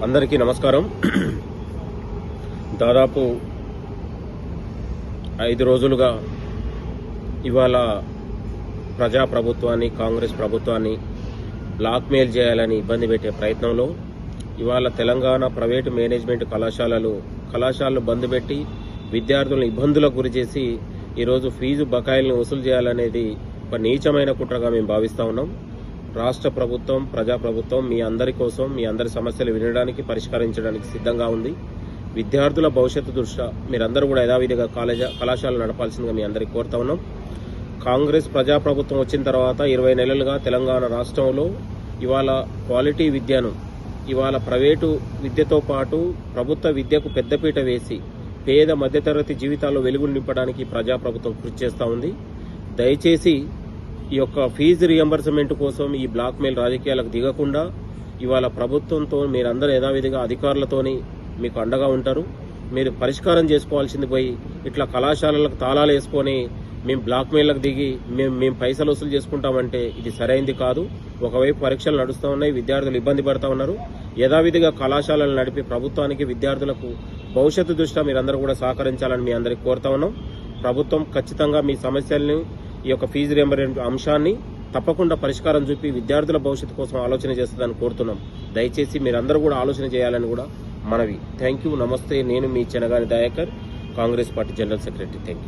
అందరికీ నమస్కారం. దాదాపు 5 రోజులుగా ఇవాళ ప్రజాప్రభుత్వాన్ని, కాంగ్రెస్ ప్రభుత్వాన్ని బ్లాక్మెయిల్ చేయాలని ఇబ్బంది పెట్టే ప్రయత్నంలో ఇవాళ తెలంగాణ ప్రైవేటు మేనేజ్మెంట్ కళాశాలలు బంద్ పెట్టి విద్యార్థులను ఇబ్బందులకు గురిచేసి ఈరోజు ఫీజు బకాయిలను వసూలు చేయాలనేది ఒక నీచమైన కుట్రగా మేము భావిస్తా ఉన్నాం. రాష్ట్ర ప్రభుత్వం, ప్రజాప్రభుత్వం మీ అందరి కోసం, మీ అందరి సమస్యలు వినడానికి, పరిష్కరించడానికి సిద్ధంగా ఉంది. విద్యార్థుల భవిష్యత్తు దృష్ట్యా మీరందరూ కూడా యథావిధిగా కళాశాలలు నడపాల్సిందిగా మీ అందరికీ కోరుతా ఉన్నాం. కాంగ్రెస్ ప్రజాప్రభుత్వం వచ్చిన తర్వాత 20 నెలలుగా తెలంగాణ రాష్ట్రంలో ఇవాళ క్వాలిటీ విద్యను, ఇవాళ ప్రైవేటు విద్యతో పాటు ప్రభుత్వ విద్యకు పెద్దపీట వేసి పేద మధ్యతరగతి జీవితాల్లో వెలుగులు నింపడానికి ప్రజాప్రభుత్వం కృషి చేస్తూ ఉంది. దయచేసి ఈ యొక్క ఫీజు రియంబర్స్మెంట్ కోసం ఈ బ్లాక్మెయిల్ రాజకీయాలకు దిగకుండా ఇవాళ ప్రభుత్వంతో మీరందరూ యథావిధిగా అధికారులతోని మీకు అండగా ఉంటారు. మీరు పరిష్కారం చేసుకోవాల్సింది పోయి ఇట్లా కళాశాలలకు తాళాలు వేసుకొని మేము బ్లాక్మెయిల్లకు దిగి మేము పైసలు వసూలు చేసుకుంటామంటే ఇది సరైంది కాదు. ఒకవైపు పరీక్షలు నడుస్తూ ఉన్నాయి, విద్యార్థులు ఇబ్బంది పడుతూ ఉన్నారు. యథావిధిగా కళాశాలలు నడిపి ప్రభుత్వానికి, విద్యార్థులకు భవిష్యత్తు దృష్ట్యా మీరందరూ కూడా సహకరించాలని మీ అందరికీ కోరుతా ఉన్నాం. ప్రభుత్వం ఖచ్చితంగా మీ సమస్యల్ని, ఈ యొక్క ఫీజు రియంబర్స్మెంట్ అంశాన్ని తప్పకుండా పరిష్కారం చూపి విద్యార్థుల భవిష్యత్తు కోసం ఆలోచన చేస్తుందని కోరుతున్నాం. దయచేసి మీరందరూ కూడా ఆలోచన చేయాలని కూడా మనవి. Thank you. నమస్తే. నేను మీ Chenagani Dayakar, Congress party general secretary. Thank you.